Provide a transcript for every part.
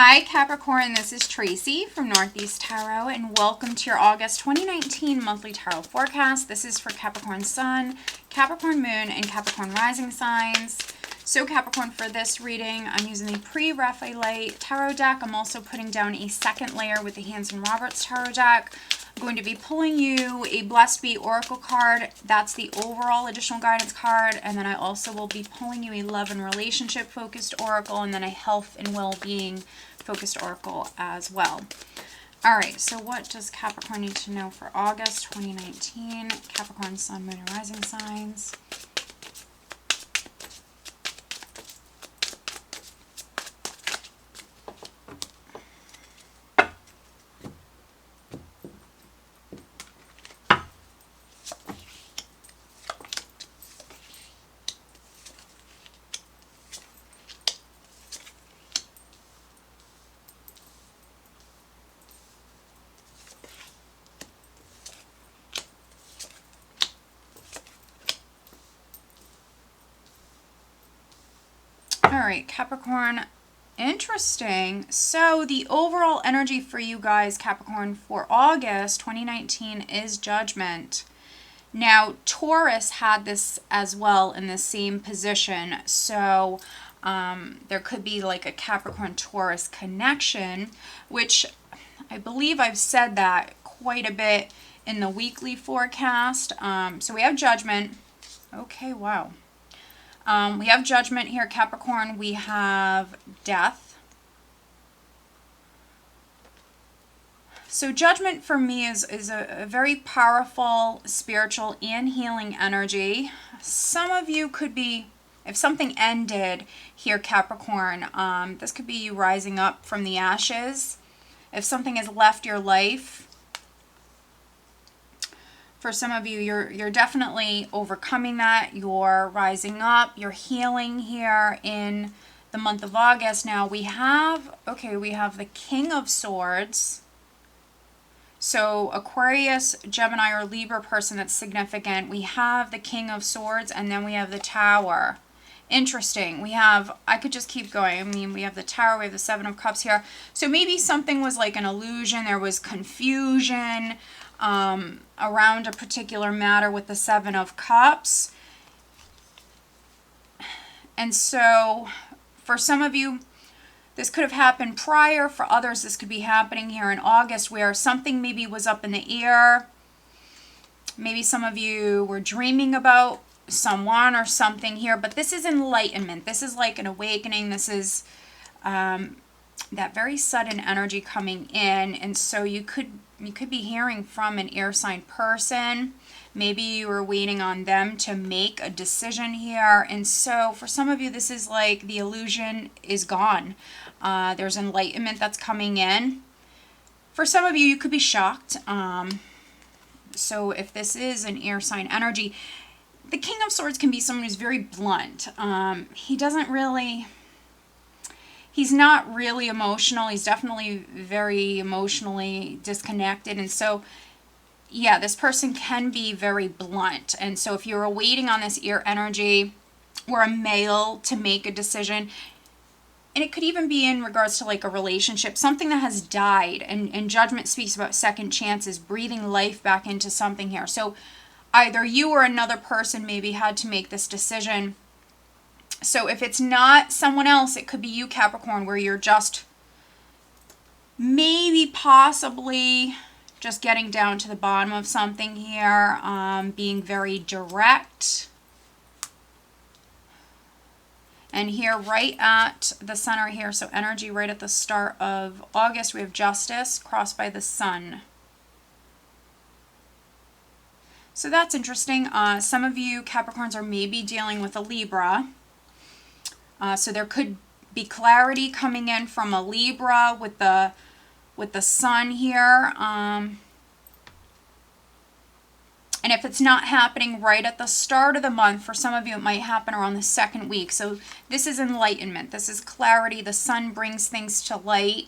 Hi Capricorn, this is Tracy from Northeast Tarot and welcome to your August 2019 monthly tarot forecast. This is for Capricorn Sun, Capricorn Moon, and Capricorn Rising signs. So Capricorn, for this reading, I'm using the Pre-Raphaelite Tarot deck. I'm also putting down a second layer with the Hanson Roberts Tarot deck. I'm going to be pulling you a Blessed Be Oracle card. That's the overall additional guidance card. And then I also will be pulling you a love and relationship focused oracle and then a health and well-being focused oracle as well. All right, so what does Capricorn need to know for August 2019? Capricorn Sun, Moon, and Rising signs. All right, Capricorn, interesting. So the overall energy for you guys, Capricorn, for August 2019 is Judgment. Now, Taurus had this as well in the same position. So there could be like a Capricorn-Taurus connection, which I believe I've said that quite a bit in the weekly forecast. So we have Judgment. Okay, wow. We have Judgment here, Capricorn. We have Death. So Judgment for me is a very powerful spiritual and healing energy. Some of you could be, if something ended here, Capricorn, this could be you rising up from the ashes. If something has left your life, for some of you, you're definitely overcoming that. You're rising up. You're healing here in the month of August. Now we have the King of Swords. So Aquarius, Gemini, or Libra person that's significant. We have the King of Swords, and then we have the Tower. Interesting. I could just keep going. I mean, we have the Tower, we have the Seven of Cups here. So maybe something was like an illusion. There was confusion around a particular matter with the Seven of Cups. And so for some of you, this could have happened prior. For others, this could be happening here in August where something maybe was up in the air. Maybe some of you were dreaming about someone or something here, but this is enlightenment. This is like an awakening. This is that very sudden energy coming in, and so you could be hearing from an air sign person. Maybe you were waiting on them to make a decision here, and so for some of you, this is like the illusion is gone. There's enlightenment that's coming in. For some of you, you could be shocked. So if this is an air sign energy, the King of Swords can be someone who's very blunt. He's not really emotional. He's definitely very emotionally disconnected. And so, yeah, this person can be very blunt. And so if you're waiting on this air energy or a male to make a decision, and it could even be in regards to like a relationship, something that has died. And Judgment speaks about second chances, breathing life back into something here. So either you or another person maybe had to make this decision. So if it's not someone else, it could be you, Capricorn, where you're just maybe possibly just getting down to the bottom of something here, being very direct. And here right at the center here, so energy right at the start of August, we have Justice crossed by the Sun. So that's interesting. Some of you Capricorns are maybe dealing with a Libra. So there could be clarity coming in from a Libra with the Sun here. And if it's not happening right at the start of the month, for some of you it might happen around the second week. So this is enlightenment. This is clarity. The Sun brings things to light.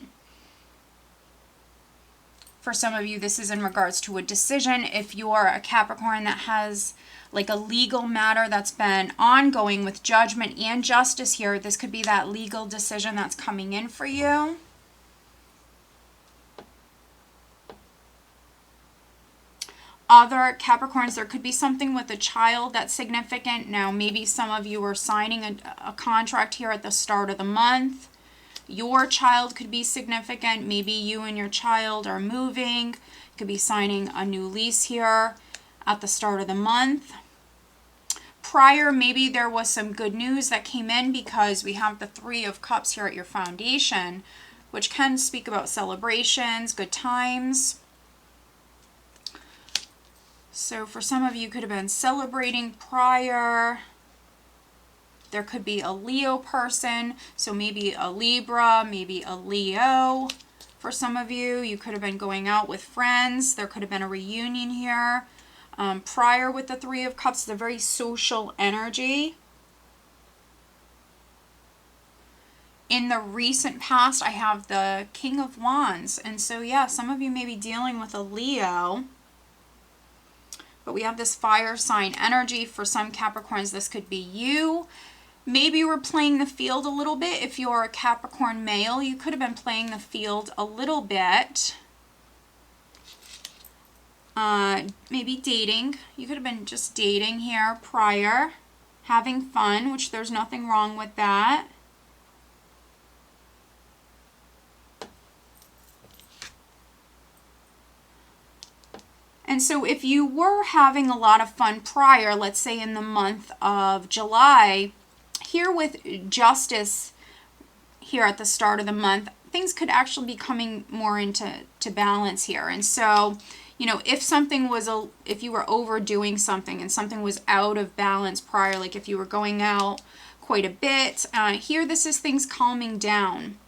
For some of you, this is in regards to a decision. If you're a Capricorn that has like a legal matter that's been ongoing with Judgment and Justice here, this could be that legal decision that's coming in for you. other Capricorns, there could be something with a child that's significant. Now, maybe some of you are signing a contract here at the start of the month. Your child could be significant. Maybe you and your child are moving. Could be signing a new lease here at the start of the month. Prior, maybe there was some good news that came in, because we have the Three of Cups here at your foundation, which can speak about celebrations, good times. So for some of you, could have been celebrating prior. There could be a Leo person, so maybe a Libra, maybe a Leo. For some of you, you could have been going out with friends. There could have been a reunion here. Prior with the Three of Cups, it's a very social energy. In the recent past, I have the King of Wands. And so, yeah, some of you may be dealing with a Leo. But we have this fire sign energy. For some Capricorns, this could be you. Maybe you were playing the field a little bit. If you're a Capricorn male, you could have been playing the field a little bit. Maybe dating. You could have been just dating here prior. Having fun, which there's nothing wrong with that. And so if you were having a lot of fun prior, let's say in the month of July, here with Justice here at the start of the month, things could actually be coming more into balance here. And so, you know, if something was, if you were overdoing something and something was out of balance prior, like if you were going out quite a bit, here this is things calming down.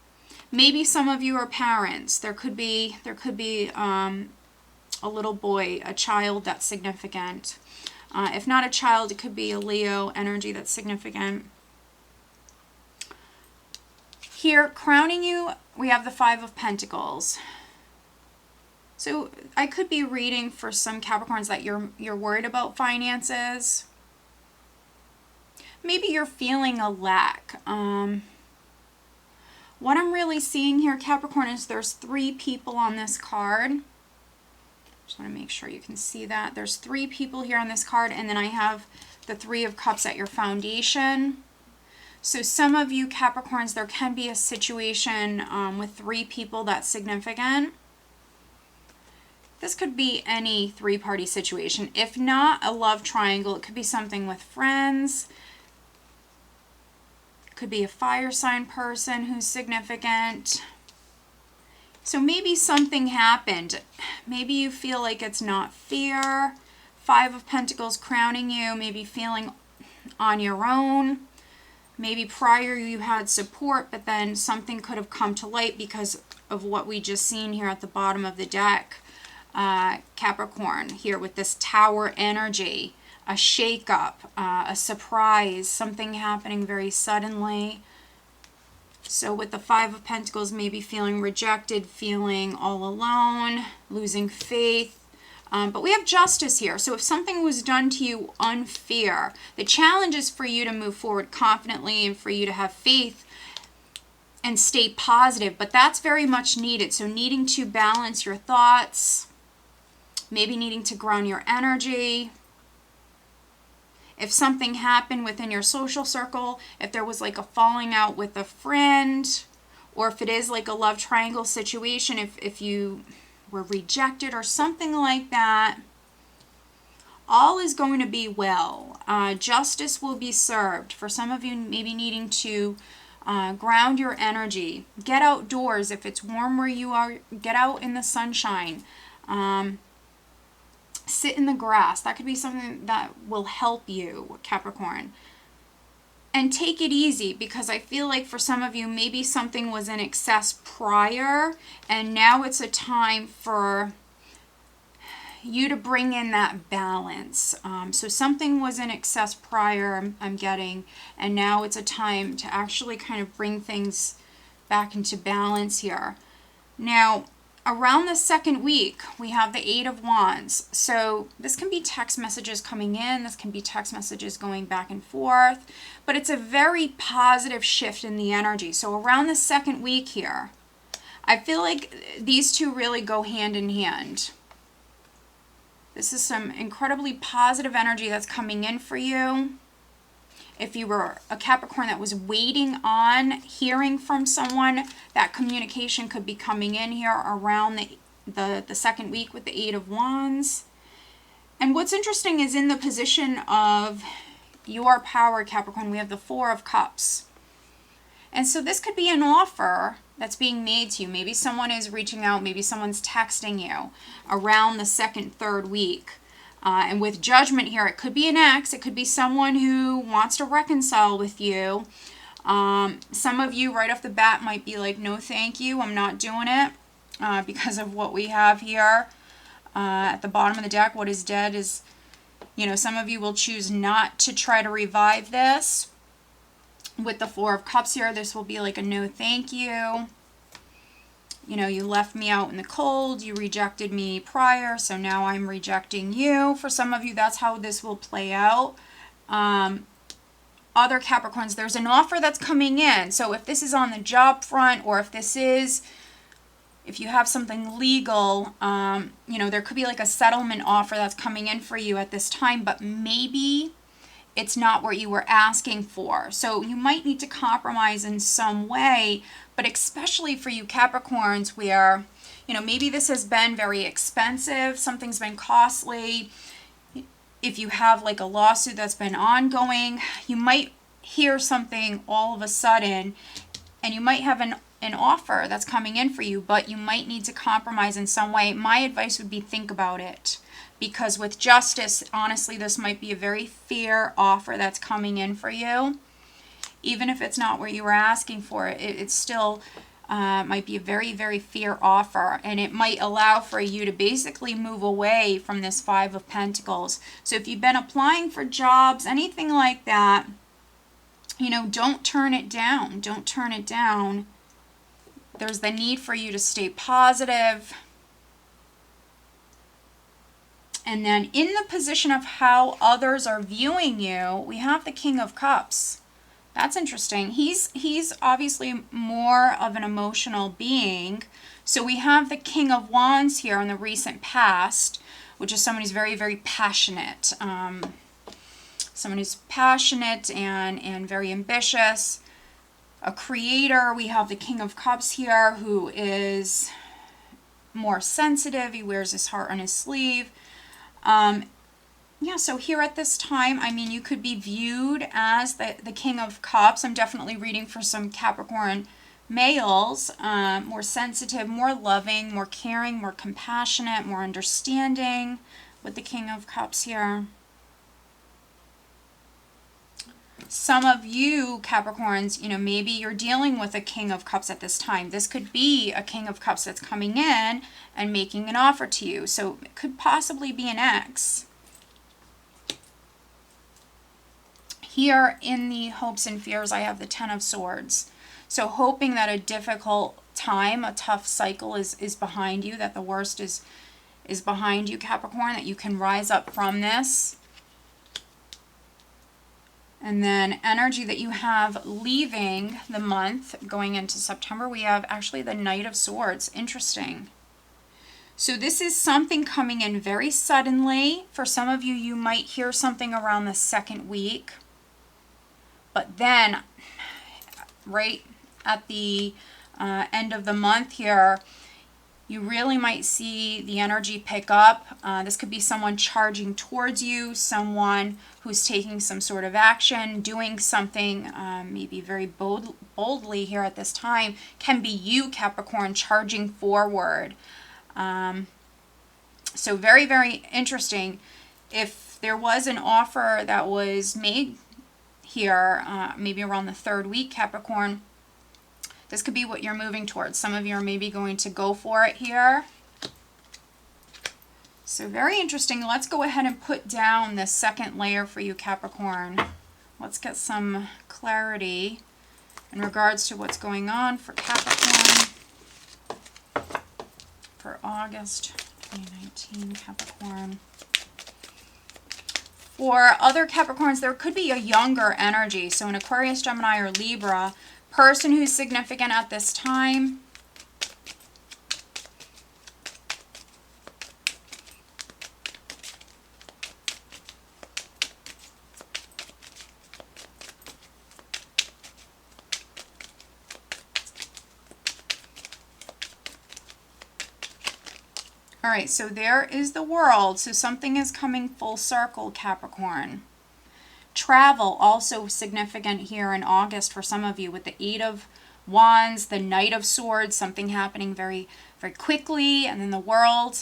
Maybe some of you are parents. There could be a little boy, a child that's significant. If not a child, it could be a Leo energy that's significant. Here, crowning you, we have the Five of Pentacles. So I could be reading for some Capricorns that you're worried about finances. Maybe you're feeling a lack. What I'm really seeing here, Capricorn, is there's 3 people on this card. Just want to make sure you can see that. There's 3 people here on this card, and then I have the Three of Cups at your foundation. So some of you Capricorns, there can be a situation with 3 people that's significant. This could be any 3-party situation. If not a love triangle, it could be something with friends. It could be a fire sign person who's significant. So maybe something happened. Maybe you feel like it's not fair. 5 of Pentacles crowning you, maybe feeling on your own. Maybe prior you had support, but then something could have come to light because of what we just seen here at the bottom of the deck. Capricorn here with this Tower energy, a shakeup, a surprise, something happening very suddenly. So with the 5 of Pentacles, maybe feeling rejected, feeling all alone, losing faith. But we have Justice here. So if something was done to you unfair, the challenge is for you to move forward confidently and for you to have faith and stay positive. But that's very much needed. So needing to balance your thoughts, maybe needing to ground your energy. If something happened within your social circle, if there was like a falling out with a friend, or if it is like a love triangle situation, if you were rejected or something like that, all is going to be well. Justice will be served. For some of you, maybe needing to ground your energy. Get outdoors. If it's warm where you are, get out in the sunshine. Sit in the grass. That could be something that will help you, Capricorn. And take it easy, because I feel like for some of you, maybe something was in excess prior, and now it's a time for you to bring in that balance. So something was in excess prior, I'm getting, and now it's a time to actually kind of bring things back into balance here. Now, around the second week, we have the 8 of Wands. So this can be text messages coming in. This can be text messages going back and forth. But it's a very positive shift in the energy. So around the second week here, I feel like these two really go hand in hand. This is some incredibly positive energy that's coming in for you. If you were a Capricorn that was waiting on hearing from someone, that communication could be coming in here around the second week with the Eight of Wands. And what's interesting is in the position of your power, Capricorn, we have the Four of Cups. And so this could be an offer that's being made to you. Maybe someone is reaching out, maybe someone's texting you around the second, third week. And with Judgment here, it could be an ex, it could be someone who wants to reconcile with you. Some of you right off the bat might be like, no thank you, I'm not doing it, because of what we have here at the bottom of the deck. What is dead is, you know, some of you will choose not to try to revive this. With the Four of Cups here, this will be like a no thank you. You know, you left me out in the cold, you rejected me prior, so now I'm rejecting you. For some of you, that's how this will play out. Other Capricorns, there's an offer that's coming in. So if this is on the job front, or if you have something legal, you know, there could be like a settlement offer that's coming in for you at this time, but maybe it's not what you were asking for. So you might need to compromise in some way, but especially for you Capricorns where, you know, maybe this has been very expensive, something's been costly. If you have like a lawsuit that's been ongoing, you might hear something all of a sudden, and you might have an offer that's coming in for you, but you might need to compromise in some way. My advice would be think about it. Because with Justice, honestly, this might be a very fair offer that's coming in for you. Even if it's not what you were asking for, it still might be a very, very fair offer. And it might allow for you to basically move away from this Five of Pentacles. So if you've been applying for jobs, anything like that, you know, don't turn it down. Don't turn it down. There's the need for you to stay positive. And then in the position of how others are viewing you, we have the King of Cups. That's interesting. He's obviously more of an emotional being. So we have the King of Wands here in the recent past, which is someone who's very, very passionate. Someone who's passionate and very ambitious. A creator. We have the King of Cups here who is more sensitive. He wears his heart on his sleeve. Yeah, so here at this time, I mean, you could be viewed as the King of Cups. I'm definitely reading for some Capricorn males, more sensitive, more loving, more caring, more compassionate, more understanding with the King of Cups here. Some of you Capricorns, you know, maybe you're dealing with a King of Cups at this time. This could be a King of Cups that's coming in and making an offer to you. So it could possibly be an ex. Here in the hopes and fears, I have the Ten of Swords. So hoping that a difficult time, a tough cycle is behind you, that the worst is behind you, Capricorn, that you can rise up from this. And then energy that you have leaving the month, going into September, we have actually the Knight of Swords. Interesting. So this is something coming in very suddenly. For some of you, you might hear something around the second week. But then, right at the end of the month here, you really might see the energy pick up. This could be someone charging towards you, someone who's taking some sort of action, doing something maybe very boldly here at this time. Can be you, Capricorn, charging forward. So very, very interesting. If there was an offer that was made here, maybe around the third week, Capricorn, this could be what you're moving towards. Some of you are maybe going to go for it here. So very interesting. Let's go ahead and put down the second layer for you, Capricorn. Let's get some clarity in regards to what's going on for Capricorn for August 2019, Capricorn. For other Capricorns, there could be a younger energy. So an Aquarius, Gemini, or Libra, person who's significant at this time. All right, so there is the World. So something is coming full circle, Capricorn. Travel, also significant here in August for some of you with the Eight of Wands, the Knight of Swords, something happening very, very quickly, and then the World.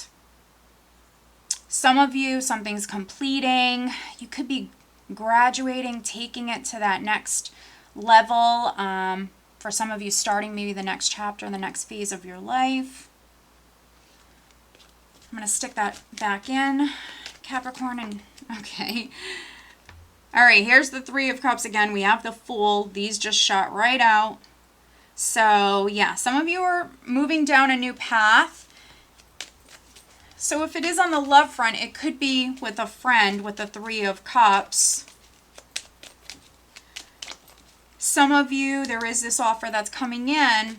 Some of you, something's completing. You could be graduating, taking it to that next level. For some of you, starting maybe the next chapter, the next phase of your life. I'm going to stick that back in, Capricorn, and okay. All right, here's the Three of Cups again. We have the Fool. These just shot right out. So, yeah, some of you are moving down a new path. So if it is on the love front, it could be with a friend with the Three of Cups. Some of you, there is this offer that's coming in,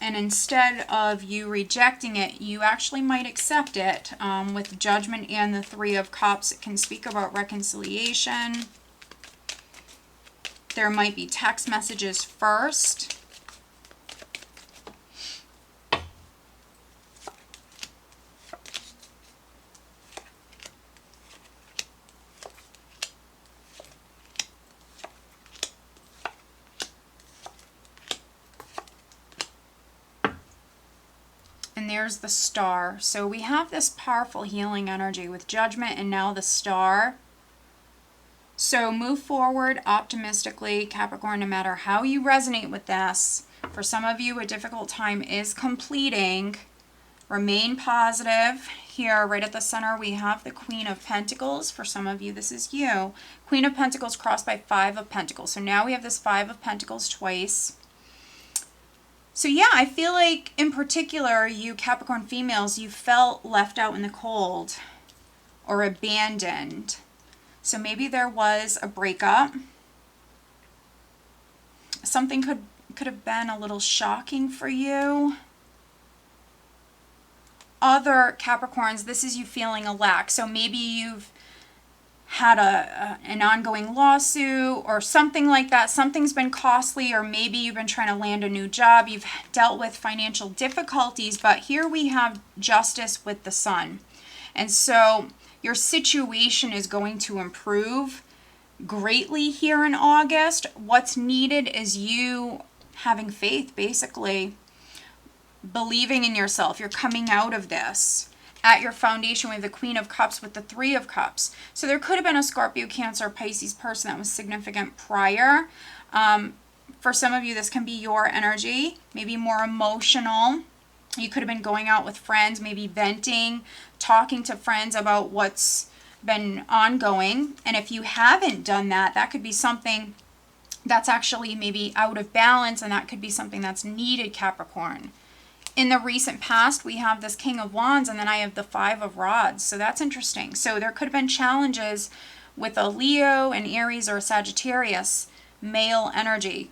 and instead of you rejecting it, you actually might accept it. With Judgment and the Three of Cups, it can speak about reconciliation. There might be text messages first. And there's the Star. So we have this powerful healing energy with Judgment and now the Star. So move forward optimistically, Capricorn, no matter how you resonate with this. For some of you, a difficult time is completing. Remain positive. Here, right at the center, we have the Queen of Pentacles. For some of you, this is you. Queen of Pentacles crossed by Five of Pentacles. So now we have this Five of Pentacles twice. So yeah, I feel like in particular, you Capricorn females, you felt left out in the cold or abandoned. So maybe there was a breakup. Something could have been a little shocking for you. Other Capricorns, this is you feeling a lack. So maybe you've had an ongoing lawsuit or something like that. Something's been costly, or maybe you've been trying to land a new job. You've dealt with financial difficulties, but here we have Justice with the Sun. And so your situation is going to improve greatly here in August. What's needed is you having faith, basically. Believing in yourself. You're coming out of this. At your foundation, we have the Queen of Cups with the Three of Cups. So there could have been a Scorpio, Cancer, Pisces person that was significant prior. For some of you, this can be your energy, maybe more emotional. You could have been going out with friends, maybe venting, talking to friends about what's been ongoing. And if you haven't done that, that could be something that's actually maybe out of balance, and that could be something that's needed, Capricorn. In the recent past, we have this King of Wands, and then I have the Five of Rods. So that's interesting. So there could have been challenges with a Leo, an Aries, or a Sagittarius male energy.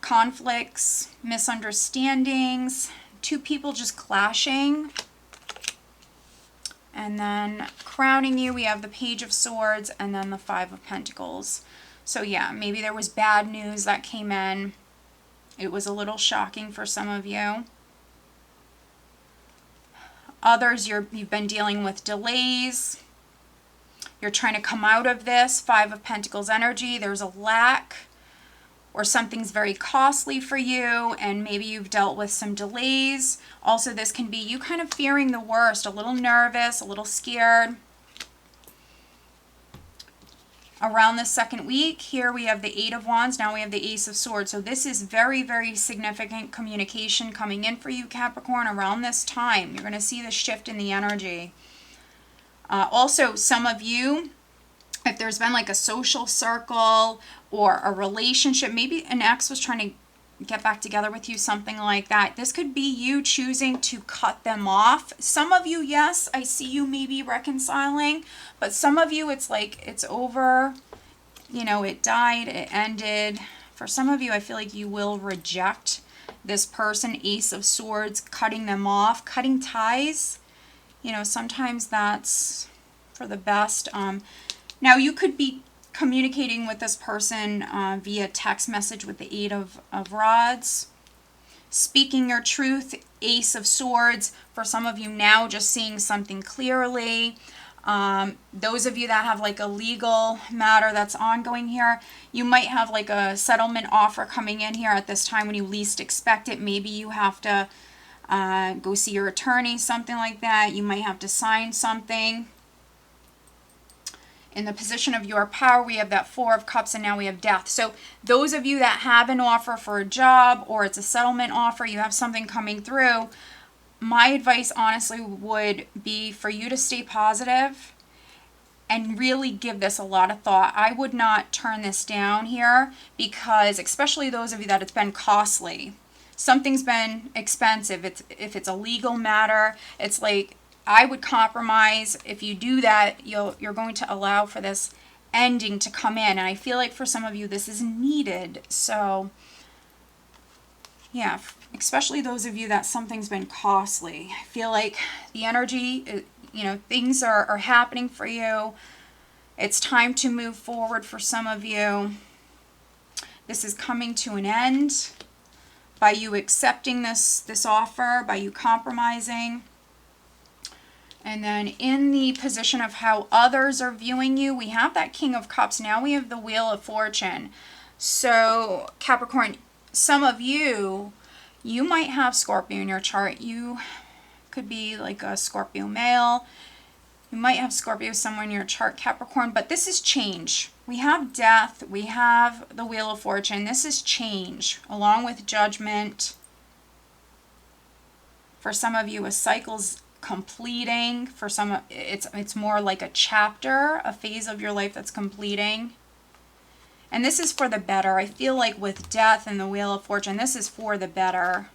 Conflicts, misunderstandings, two people just clashing. And then crowning you, we have the Page of Swords and then the Five of Pentacles. So yeah, maybe there was bad news that came in. It was a little shocking for some of you. Others, you've been dealing with delays. You're trying to come out of this. Five of Pentacles energy. There's a lack, or something's very costly for you, and maybe you've dealt with some delays. Also, this can be you kind of fearing the worst, a little nervous, a little scared. Around the second week, here we have the Eight of Wands. Now we have the Ace of Swords. So this is very, very significant communication coming in for you, Capricorn, around this time. You're going to see the shift in the energy. Also, some of you, if there's been like a social circle or a relationship, maybe an ex was trying to get back together with you, something like that. This could be you choosing to cut them off. Some of you, yes, I see you maybe reconciling, but some of you, it's like it's over, you know, it died, it ended. For some of you, I feel like you will reject this person. Ace of Swords, cutting them off, cutting ties. You know, sometimes that's for the best. Now, you could be communicating with this person via text message with the Eight of Rods. speaking your truth, Ace of Swords. For some of you now, just seeing something clearly. Those of you that have like a legal matter that's ongoing here, you might have like a settlement offer coming in here at this time when you least expect it. Maybe you have to go see your attorney, something like that. You might have to sign something. In the position of your power, we have that Four of Cups, and now we have Death. So those of you that have an offer for a job, or it's a settlement offer, you have something coming through, my advice honestly would be for you to stay positive and really give this a lot of thought. I would not turn this down here, because especially those of you that it's been costly. Something's been expensive. If it's a legal matter, it's like, I would compromise. If you do that, you're going to allow for this ending to come in. And I feel like for some of you, this is needed. So, yeah, especially those of you that something's been costly. I feel like the energy, things are happening for you. It's time to move forward for some of you. This is coming to an end by you accepting this offer, by you compromising. And then in the position of how others are viewing you, we have that King of Cups. Now we have the Wheel of Fortune. So Capricorn, some of you might have Scorpio in your chart. You could be like a Scorpio male. You might have Scorpio somewhere in your chart, Capricorn. But this is change. We have Death. We have the Wheel of Fortune. This is change, along with Judgment. For some of you, a cycle's completing. For some, it's more like a chapter, a phase of your life that's completing. And this is for the better. I feel like with Death and the Wheel of Fortune, this is for the better.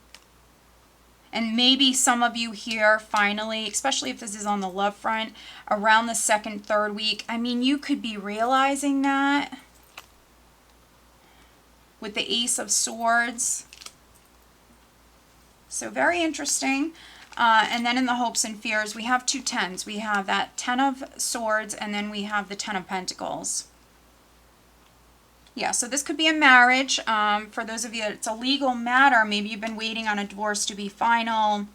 And maybe some of you here finally, especially if this is on the love front, around the second, third week, I mean, you could be realizing that with the Ace of Swords. So very interesting. And then in the hopes and fears, we have two tens. We have that Ten of Swords, and then we have the Ten of Pentacles. Yeah, so this could be a marriage. For those of you that it's a legal matter, maybe you've been waiting on a divorce to be final.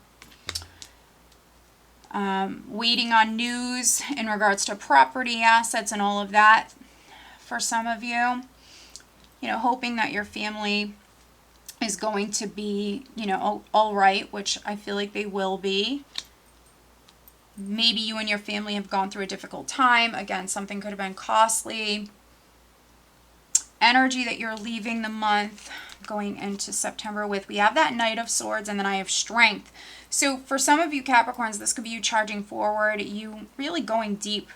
Waiting on news in regards to property, assets, and all of that. For some of you, hoping that your family is going to be, all right, which I feel like they will be. Maybe you and your family have gone through a difficult time. Again, something could have been costly. Energy that you're leaving the month, going into September with. We have that Knight of Swords, and then I have Strength. So for some of you Capricorns, this could be you charging forward, you really going deep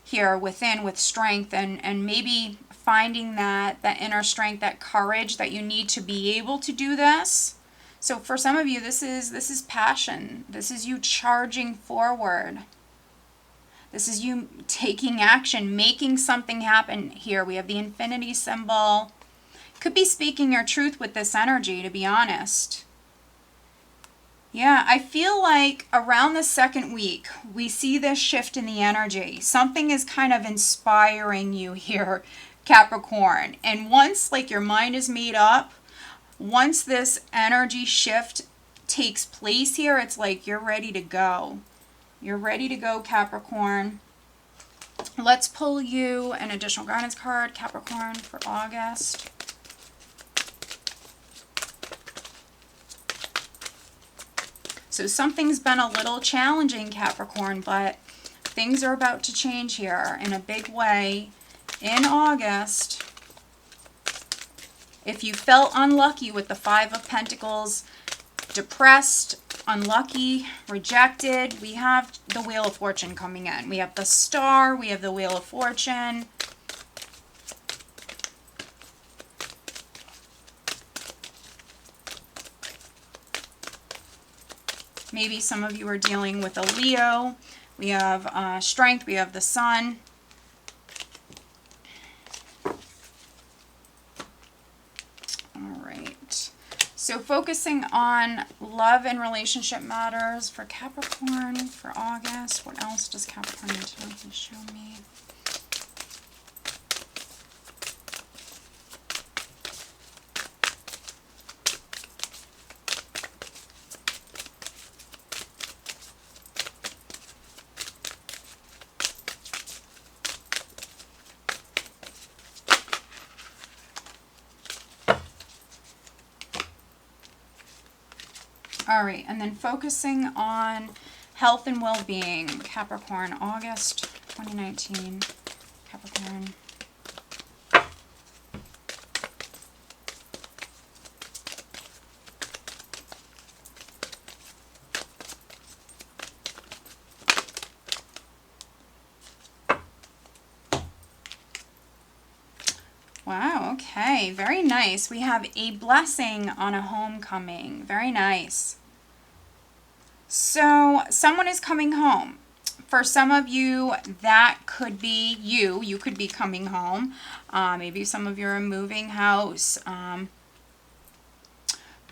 here within with strength, and maybe finding that inner strength, that courage that you need to be able to do this. So for some of you, this is passion. This is you charging forward. This is you taking action, making something happen here. We have the infinity symbol. Could be speaking your truth with this energy, to be honest. Yeah, I feel like around the second week, we see this shift in the energy. Something is kind of inspiring you here, Capricorn. And once like your mind is made up, once this energy shift takes place here, it's like you're ready to go. You're ready to go, Capricorn. Let's pull you an additional guidance card, Capricorn, for August. So something's been a little challenging, Capricorn, but things are about to change here in a big way in August. If you felt unlucky with the Five of Pentacles, depressed, unlucky, rejected, we have the Wheel of Fortune coming in. We have the Star, we have the Wheel of Fortune. Maybe some of you are dealing with a Leo. We have Strength, we have the Sun. So focusing on love and relationship matters for Capricorn for August. What else does Capricorn need to show me? All right, and then focusing on health and well-being, Capricorn, August 2019, Capricorn. Wow, okay, very nice. We have a blessing on a homecoming. Very nice. So someone is coming home. For some of you, that could be you. You could be coming home. Maybe some of you are moving house.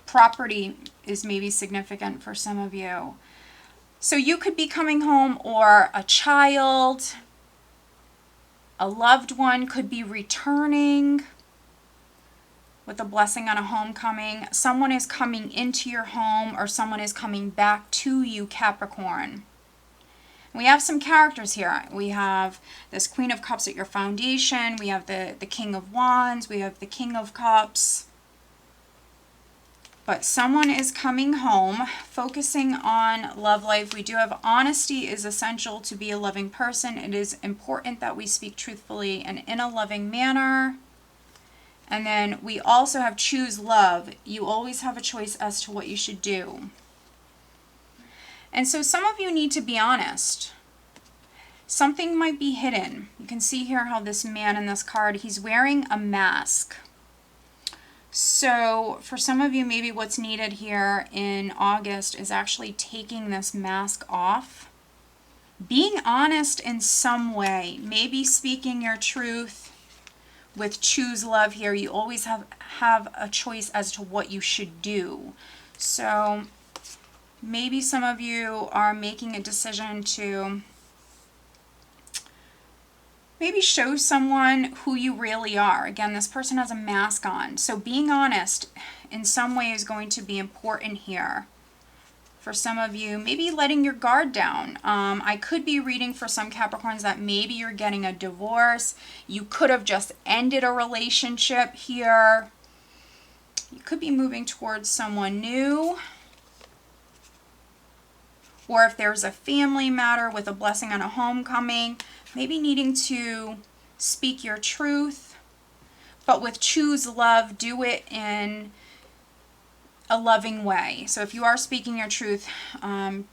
Property is maybe significant for some of you. So you could be coming home, or a child, a loved one could be returning with a blessing on a homecoming. Someone is coming into your home, or someone is coming back to you, Capricorn. We have some characters here. We have this Queen of Cups at your foundation. We have the King of Wands. We have the King of Cups. But someone is coming home, focusing on love life. We do have honesty is essential to be a loving person. It is important that we speak truthfully and in a loving manner. And then we also have choose love. You always have a choice as to what you should do. And so some of you need to be honest. Something might be hidden. You can see here how this man in this card, he's wearing a mask. So for some of you, maybe what's needed here in August is actually taking this mask off. Being honest in some way, maybe speaking your truth. With choose love here, you always have a choice as to what you should do. So maybe some of you are making a decision to maybe show someone who you really are. Again, this person has a mask on. So being honest in some way is going to be important here. For some of you, maybe letting your guard down. I could be reading for some Capricorns that maybe you're getting a divorce. You could have just ended a relationship here. You could be moving towards someone new. Or if there's a family matter with a blessing on a homecoming, maybe needing to speak your truth. But with choose love, do it in a loving way. So if you are speaking your truth, pay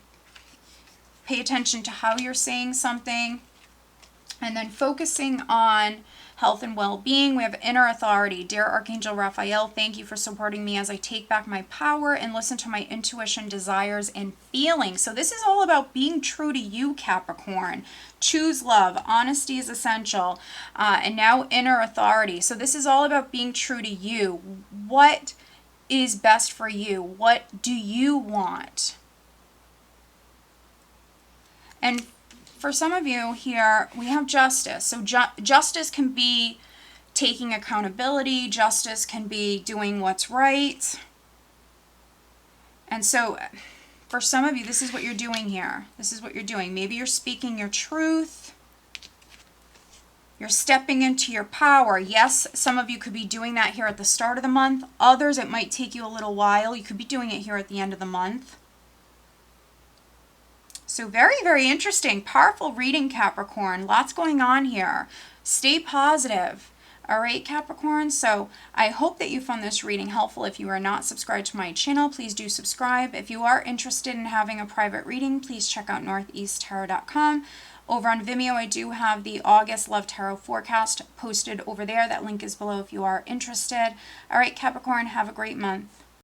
attention to how you're saying something. And then focusing on health and well-being, we have inner authority. Dear Archangel Raphael, thank you for supporting me as I take back my power and listen to my intuition, desires, and feelings. So this is all about being true to you, Capricorn. Choose love. Honesty is essential. And now inner authority. So this is all about being true to you. What is best for you? What do you want? And for some of you here, we have justice. So justice can be taking accountability. Justice can be doing what's right. And so for some of you, this is what you're doing here. This is what you're doing. Maybe you're speaking your truth. You're stepping into your power. Yes, some of you could be doing that here at the start of the month. Others, it might take you a little while. You could be doing it here at the end of the month. So very, very interesting. Powerful reading, Capricorn. Lots going on here. Stay positive. All right, Capricorn. So I hope that you found this reading helpful. If you are not subscribed to my channel, please do subscribe. If you are interested in having a private reading, please check out northeasttarot.com. Over on Vimeo, I do have the August Love Tarot forecast posted over there. That link is below if you are interested. All right, Capricorn, have a great month.